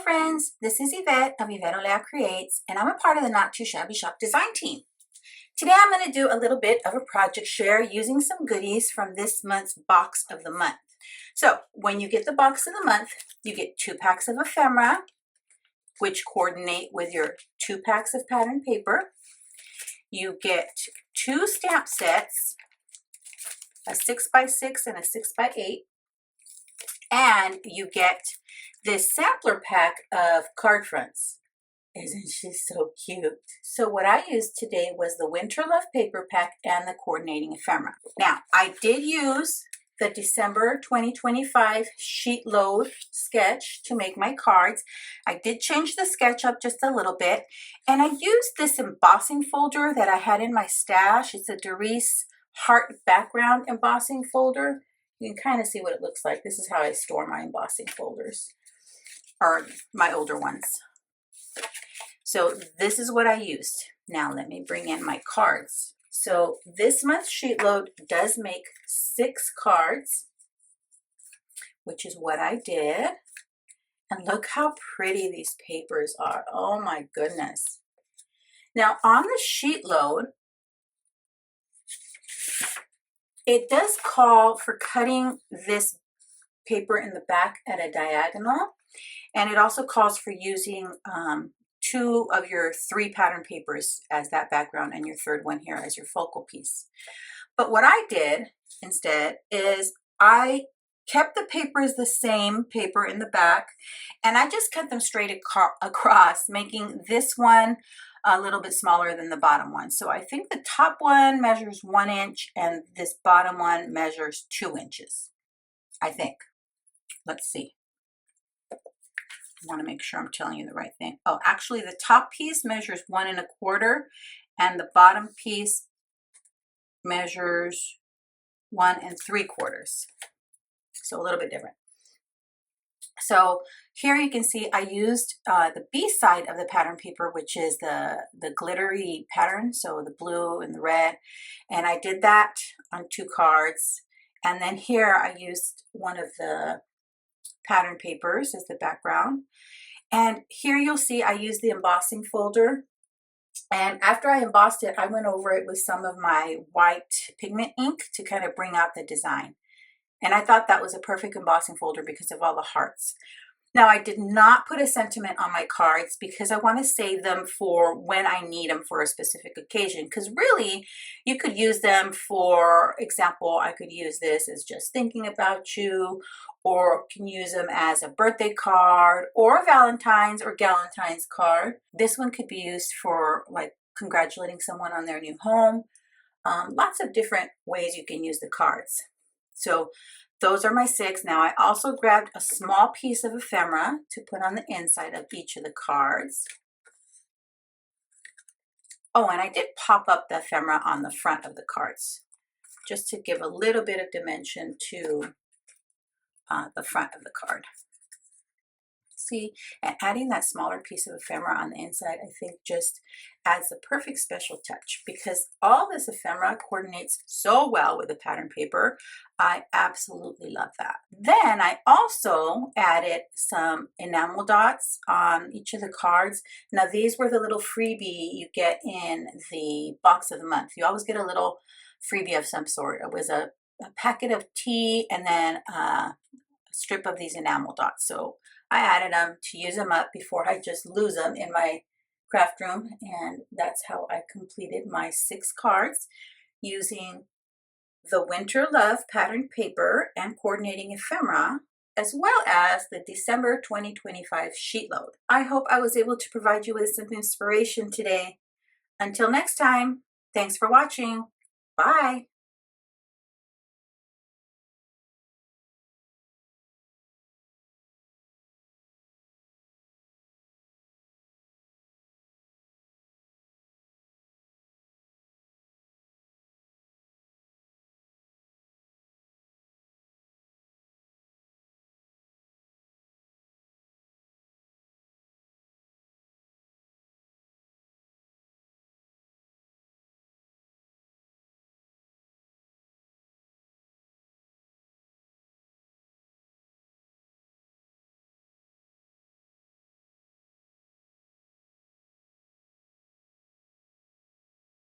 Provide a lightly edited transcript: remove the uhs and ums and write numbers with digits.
friends, this is Yvette of Yvette Creates, and I'm a part of the Not Too Shabby Shop design team. Today I'm going to do a little bit of a project share using some goodies from this month's box of the month. So when you get the box of the month, you get 2 packs of ephemera, which coordinate with your 2 packs of pattern paper. You get 2 stamp sets, a 6x6 and a 6x8, and you get this sampler pack of card fronts. Isn't she so cute? So what I used today was the Winter Love paper pack and the coordinating ephemera. Now, I did use the December 2025 sheet load sketch to make my cards. I did change the sketch up just a little bit, and I used this embossing folder that I had in my stash. It's a Doris heart background embossing folder. You can kind of see what it looks like. This is how I store my embossing folders, or my older ones. So this is what I used. Now let me bring in my cards. So this month's sheet load does make 6 cards, which is what I did. And look how pretty these papers are. Oh my goodness. Now on the sheet load, it does call for cutting this paper in the back at a diagonal. And it also calls for using 2 of your 3 pattern papers as that background and your 3rd one here as your focal piece. But what I did instead is I kept the papers the same paper in the back, and I just cut them straight across, making this one a little bit smaller than the bottom one. So I think the top one measures 1 inch and this bottom one measures 2 inches, I think. Let's see. I want to make sure I'm telling you the right thing. Oh, actually the top piece measures 1 1/4 and the bottom piece measures 1 3/4. So a little bit different. So here you can see I used the B side of the pattern paper, which is the glittery pattern, so the blue and the red, and I did that on 2 cards. And then here I used one of the pattern papers as the background. And here you'll see I used the embossing folder. And after I embossed it, I went over it with some of my white pigment ink to kind of bring out the design. And I thought that was a perfect embossing folder because of all the hearts. Now, I did not put a sentiment on my cards because I want to save them for when I need them for a specific occasion. Because really, you could use them, for example, I could use this as just thinking about you, or can use them as a birthday card or a Valentine's or Galentine's card. This one could be used for like congratulating someone on their new home. Lots of different ways you can use the cards. So those are my 6. Now I also grabbed a small piece of ephemera to put on the inside of each of the cards. Oh, and I did pop up the ephemera on the front of the cards just to give a little bit of dimension to the front of the card. See, and adding that smaller piece of ephemera on the inside, I think just adds the perfect special touch because all this ephemera coordinates so well with the pattern paper. I absolutely love that. Then I also added some enamel dots on each of the cards. Now these were the little freebie you get in the box of the month. You always get a little freebie of some sort. It was a packet of tea and then a strip of these enamel dots. So I added them to use them up before I just lose them in my craft room, and that's how I completed my 6 cards using the Winter Love pattern paper and coordinating ephemera, as well as the December 2025 sheet load. I hope I was able to provide you with some inspiration today. Until next time, thanks for watching. Bye.